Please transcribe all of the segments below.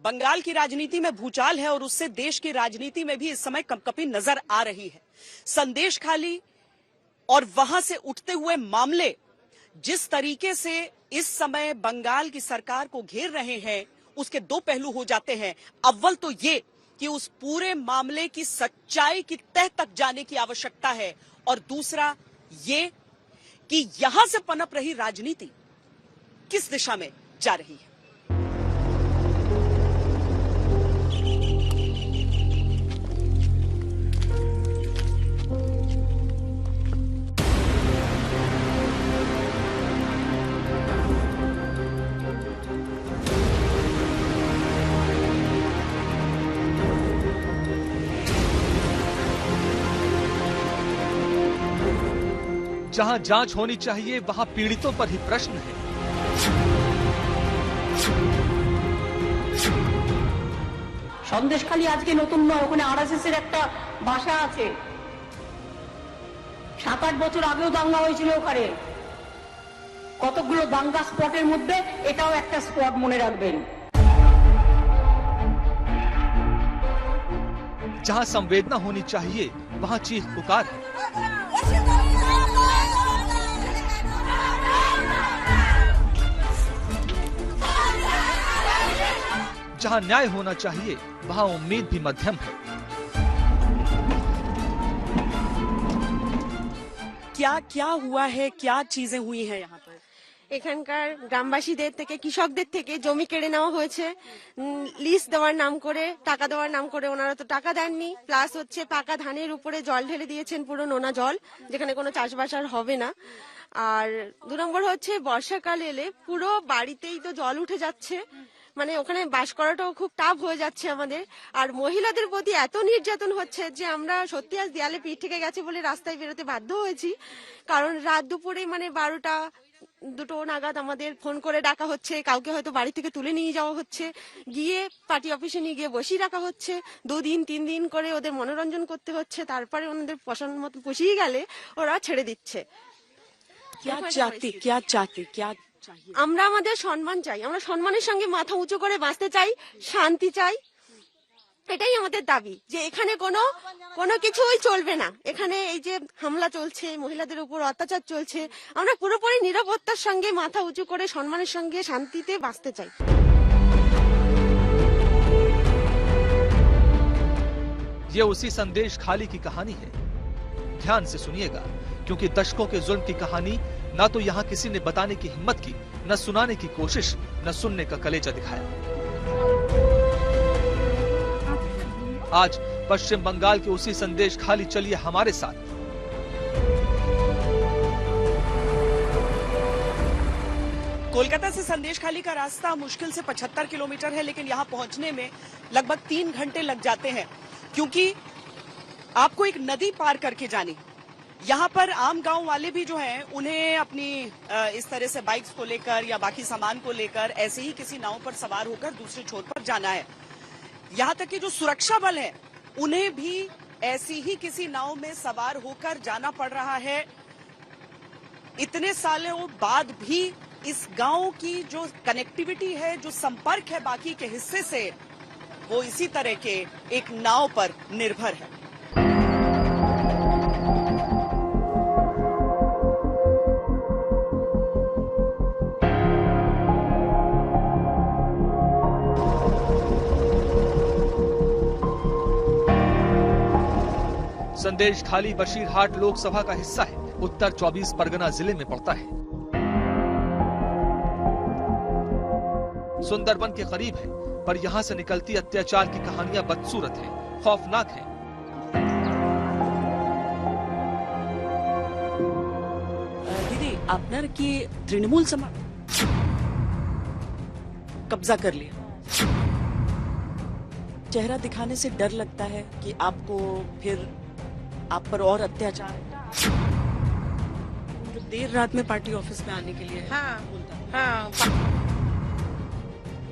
बंगाल की राजनीति में भूचाल है और उससे देश की राजनीति में भी इस समय कंपकपी नजर आ रही है। संदेशखाली और वहां से उठते हुए मामले जिस तरीके से इस समय बंगाल की सरकार को घेर रहे हैं, उसके दो पहलू हो जाते हैं। अव्वल तो ये कि उस पूरे मामले की सच्चाई की तह तक जाने की आवश्यकता है, और दूसरा ये कि यहां से पनप रही राजनीति किस दिशा में जा रही है। जहां जांच होनी चाहिए वहां पीड़ितों पर ही प्रश्न है। সন্দেশখালী আজকে নতুন নয়, ওখানে আরএসএস-এর একটা বাসা আছে। 7-8 বছর আগেও দাঙ্গা হয়েছিল ওখানে। কতগুলো দাঙ্গা স্পটের মধ্যে এটাও একটা স্পট, মনে রাখবেন। जहां संवेदना होनी चाहिए वहां चीख पुकार है। जहां न्याय होना चाहिए वहां उम्मीद भी मध्यम है। क्या क्या हुआ है, क्या चीजें हुई हैं यहाँ पर? এখানকার গ্রামবাসীদের থেকে, কৃষকদের থেকে জমি কেড়ে নেওয়া হয়েছে লিজ দেওয়ার নাম করে, টাকা দেওয়ার নাম করে। ওনারা তো টাকা দেননি, প্লাস হচ্ছে পাকা ধানের উপরে জল ঢেলে দিয়েছেন, পুরো নোনা জল, যেখানে কোনো চাষবাস আর হবে না। আর 2 নম্বর হচ্ছে বর্ষাকাল এলে পুরো বাড়িতেই তো জল উঠে যাচ্ছে, মানে ওখানে বাস করাটাও খুব টাফ হয়ে যাচ্ছে আমাদের। আর মহিলাদের প্রতি এত নির্যাতন হচ্ছে যে আমরা সত্যি আজ দেয়ালে পিঠ থেকে গেছে বলে রাস্তায় বেরোতে বাধ্য হয়েছি। কারণ রাত দুপুরে মানে 12টা-2টো নাগাদ আমাদের ফোন করে ডাকা হচ্ছে, কাউকে হয়তো বাড়ি থেকে তুলে নিয়ে যাওয়া হচ্ছে, গিয়ে পার্টি অফিসে নিয়ে গিয়ে বসিয়ে রাখা হচ্ছে। 2 দিন 3 দিন করে ওদের মনোরঞ্জন করতে হচ্ছে, তারপরে ওনাদের পছন্দ মতো পুষিয়ে গেলে ওরা ছেড়ে দিচ্ছে। আমরা আমাদের সম্মান চাই, আমরা সম্মানের সঙ্গে মাথা উঁচু করে বাঁচতে চাই, শান্তি চাই। এটাই আমাদের দাবি, যে এখানে কোনো কিছুই চলবে না। এখানে এই যে হামলা চলছে, মহিলাদের উপর অত্যাচার চলছে, আমরা পুরোপুরি নিরাপত্তার সঙ্গে মাথা উঁচু করে সম্মানের সঙ্গে শান্তিতে বাঁচতে চাই। ये उसी संदेशखाली की कहानी है। ध्यान से सुनिएगा, क्योंकि दशकों के जुल्म की कहानी ना तो यहाँ किसी ने बताने की हिम्मत की, न सुनाने की कोशिश, न सुनने का कलेजा दिखाया। आज पश्चिम बंगाल के उसी संदेशखाली चलिए हमारे साथ। कोलकाता से संदेशखाली का रास्ता मुश्किल से 75 किलोमीटर है, लेकिन यहाँ पहुंचने में लगभग 3 घंटे लग जाते हैं, क्योंकि आपको एक नदी पार करके जानी। यहाँ पर आम गांव वाले भी जो हैं, उन्हें अपनी इस तरह से बाइक्स को लेकर या बाकी सामान को लेकर ऐसे ही किसी नाव पर सवार होकर दूसरे छोर पर जाना है। यहाँ तक कि जो सुरक्षा बल है, उन्हें भी ऐसी ही किसी नाव में सवार होकर जाना पड़ रहा है। इतने सालों बाद भी इस गांव की जो कनेक्टिविटी है, जो संपर्क है बाकी के हिस्से से, वो इसी तरह के एक नाव पर निर्भर है। संदेशखाली बशीरहाट लोकसभा का हिस्सा है, उत्तर 24 परगना जिले में पड़ता है। सुंदरबन के करीब है, पर यहाँ से निकलती अत्याचार की कहानियां बदसूरत हैं, खौफनाक हैं। दीदी, आपने कि तृणमूल समाज कब्जा कर लिया, चेहरा दिखाने से डर लगता है कि आपको फिर आप पर और अत्याचार। तो देर रात में पार्टी ऑफिस में आने के लिए हाँ।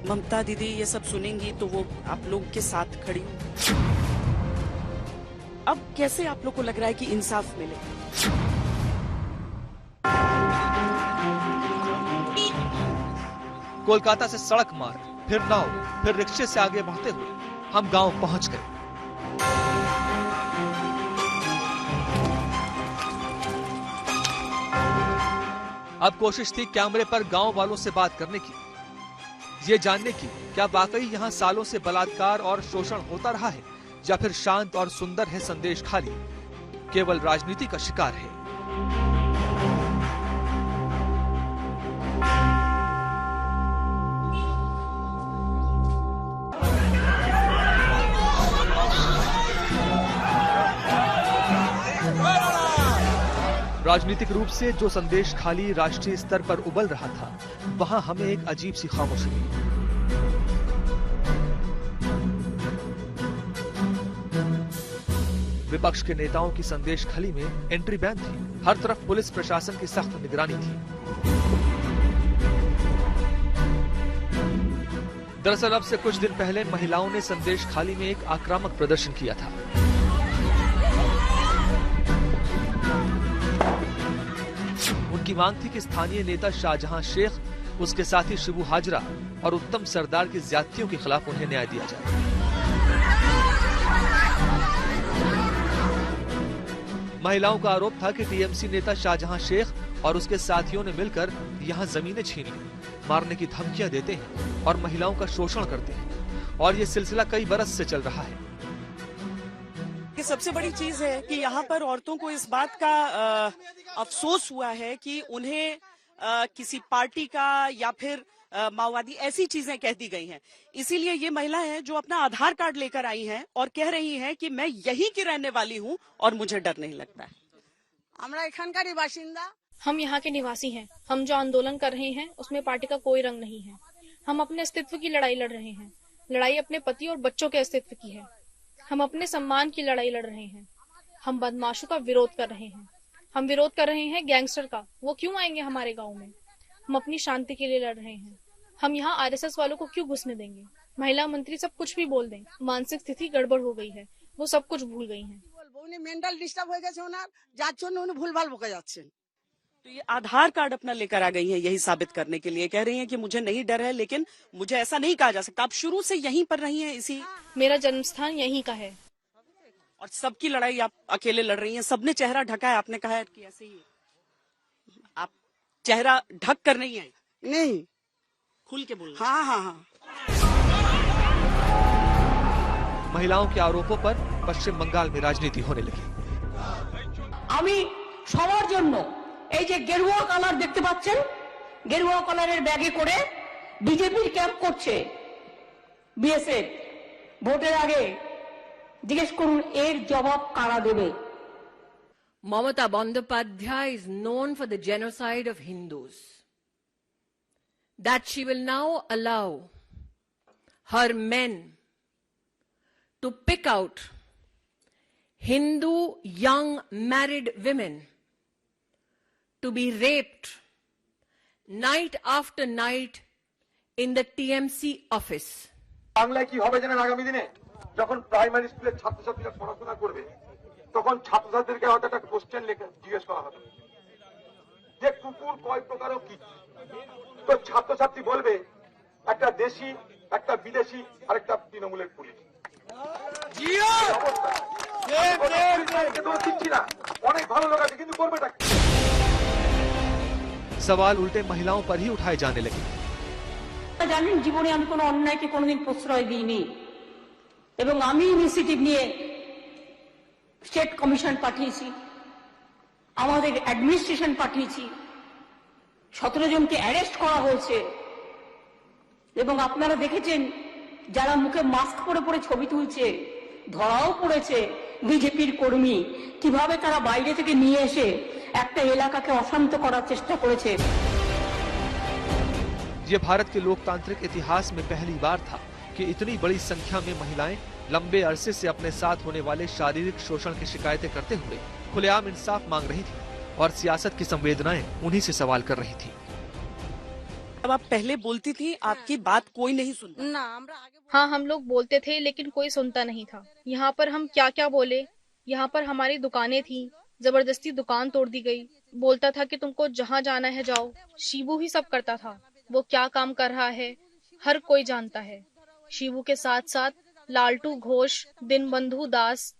ममता दीदी ये सब सुनेंगी तो वो आप लोग के साथ खड़ी होंगी। अब कैसे आप लोग को लग रहा है कि इंसाफ मिले? कोलकाता से सड़क मार्ग, फिर नाव, फिर रिक्शे से आगे बढ़ते हुए हम गांव पहुंच गए। अब कोशिश थी कैमरे पर गांव वालों से बात करने की, ये जानने की क्या वाकई यहाँ सालों से बलात्कार और शोषण होता रहा है या फिर शांत और सुंदर है संदेश खाली, केवल राजनीति का शिकार है। राजनीतिक रूप से जो संदेश खाली राष्ट्रीय स्तर पर उबल रहा था, वहां हमें एक अजीब सी खामोशी मिली। विपक्ष के नेताओं की संदेश खाली में एंट्री बैन थी। हर तरफ पुलिस प्रशासन की सख्त निगरानी थी। दरअसल अब से कुछ दिन पहले महिलाओं ने संदेश खाली में एक आक्रामक प्रदर्शन किया था। उनकी मांग थी कि स्थानीय नेता शाहजहां शेख, उसके साथी शिबू हाजरा और उत्तम सरदार की ज्यादतियों के खिलाफ उन्हें न्याय दिया जाए। महिलाओं का आरोप था कि टीएमसी नेता शाहजहां शेख और उसके साथियों ने मिलकर यहां जमीनें छीन ली, मारने की धमकियां देते हैं और महिलाओं का शोषण करते हैं, और ये सिलसिला कई बरस से चल रहा है। कि सबसे बड़ी चीज है कि यहाँ पर औरतों को इस बात का अफसोस हुआ है कि उन्हें किसी पार्टी का या फिर माओवादी ऐसी चीजें कह दी गई हैं। इसीलिए ये महिला है जो अपना आधार कार्ड लेकर आई हैं और कह रही हैं कि मैं यहीं की रहने वाली हूँ और मुझे डर नहीं लगता है। हमरा एखानकारी बाशिंदा, हम यहाँ के निवासी हैं। हम जो आंदोलन कर रहे हैं उसमें पार्टी का कोई रंग नहीं है। हम अपने अस्तित्व की लड़ाई लड़ रहे हैं। लड़ाई अपने पति और बच्चों के अस्तित्व की है। हम अपने सम्मान की लड़ाई लड़ रहे हैं। हम बदमाशों का विरोध कर रहे हैं। हम विरोध कर रहे हैं गैंगस्टर का। वो क्यों आएंगे हमारे गांव में? हम अपनी शांति के लिए लड़ रहे हैं। हम यहाँ आरएसएस वालों को क्यों घुसने देंगे? महिला मंत्री सब कुछ भी बोल दें, मानसिक स्थिति गड़बड़ हो गई है, वो सब कुछ भूल गई हैं। मेंटल डिस्टर्ब हो गए ओनार যার জন্য উনি ভুলভাল বকে যাচ্ছেন। तो ये आधार कार्ड अपना लेकर आ गई हैं यही साबित करने के लिए। कह रही हैं कि मुझे नहीं डर है, लेकिन मुझे ऐसा नहीं कहा जा सकता। आप शुरू से यहीं पर रही हैं इसी? मेरा जन्म स्थान यहीं का है। और सबकी लड़ाई आप अकेले लड़ रही हैं? सबने चेहरा ढका है, आपने कहा है कि ऐसे ही आप चेहरा ढक कर नहीं आई? नहीं, खुल के बोल। हाँ हाँ हाँ। महिलाओं के आरोपों पर पश्चिम बंगाल में राजनीति होने लगी। আমি সবার জন্য এই যে গেরুয়া কালার দেখতে পাচ্ছেন, গেরুয়া কালারের ব্যাগে করে বিজেপির ক্যাম্প করছে বিএসএফ। ভোটের আগে জিজ্ঞেস করুন এর জবাব কারা দেবে। Mamata Bandyopadhyay is known for the genocide of Hindus. That she will now allow her men to pick out Hindu young married women to be raped night after night in the TMC office. বাংলায় কি হবে জানেন? আগামী দিনে যখন primary স্কুলের ছাত্রছাত্রীরা পড়াশোনা করবে, তখন ছাত্রছাত্রীদেরকে হয়তো একটা কোশ্চেন লিখে জিজ্ঞেস করা হবে যে কুকুর কয় প্রকার ও কি। তো ছাত্রছাত্রী বলবে একটা দেশি, একটা বিদেশি আর একটা তৃণমূলের পুলিশ। অনেক ভালো লোক আছে, কিন্তু করবেটা কি? सवाल उल्टे महिलाओं पर ही उठाए जाने लगे। জানেন জীবনে আমি কোনো অন্যায়কে কোনোদিন প্রশ্রয় দিইনি, এবং আমি ইনিশিয়েটিভ নিয়ে স্টেট কমিশন পাঠিয়েছি, আমাদের অ্যাডমিনিস্ট্রেশন পাঠিয়েছি, 17 জনকে অ্যারেস্ট করা হয়েছে। এবং আপনারা দেখেছেন যারা মুখে মাস্ক পরে পরে ছবি তুলছে, ধরাও পড়েছে বিজেপির কর্মী, কিভাবে তারা বাইরে থেকে নিয়ে এসে একটা এলাকাকে অশান্ত করার চেষ্টা করেছে। ये भारत के लोकतांत्रिक इतिहास में पहली बार था कि इतनी बड़ी संख्या में महिलाएं लंबे अरसे से अपने साथ होने वाले शारीरिक शोषण की शिकायतें करते हुए खुलेआम इंसाफ मांग रही थी, और सियासत की संवेदनाएं उन्हीं से सवाल कर रही थी। अब आप पहले बोलती थी, आपकी बात कोई नहीं सुनता। না আমরা আগে हाँ, हम लोग बोलते थे लेकिन कोई सुनता नहीं था। यहाँ पर हम क्या क्या बोले। यहाँ पर हमारी दुकानें थी, जबरदस्ती दुकान तोड़ दी गई। बोलता था कि तुमको जहाँ जाना है जाओ। शिबू ही सब करता था। वो क्या काम कर रहा है, हर कोई जानता है। शिबू के साथ साथ लालटू घोष, दीनबंधु दास,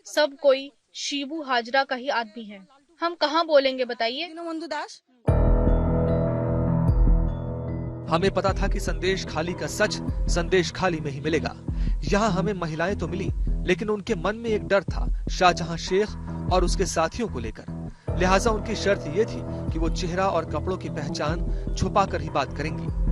सब कोई शिबू हाजरा का ही आदमी है। हम कहाँ बोलेंगे बताइए? दीनबंधु दास हमें पता था कि संदेश खाली का सच संदेश खाली में ही मिलेगा। यहाँ हमें महिलाएं तो मिली, लेकिन उनके मन में एक डर था शाहजहां शेख और उसके साथियों को लेकर। लिहाजा उनकी शर्त ये थी कि वो चेहरा और कपड़ों की पहचान छुपा कर ही बात करेंगी।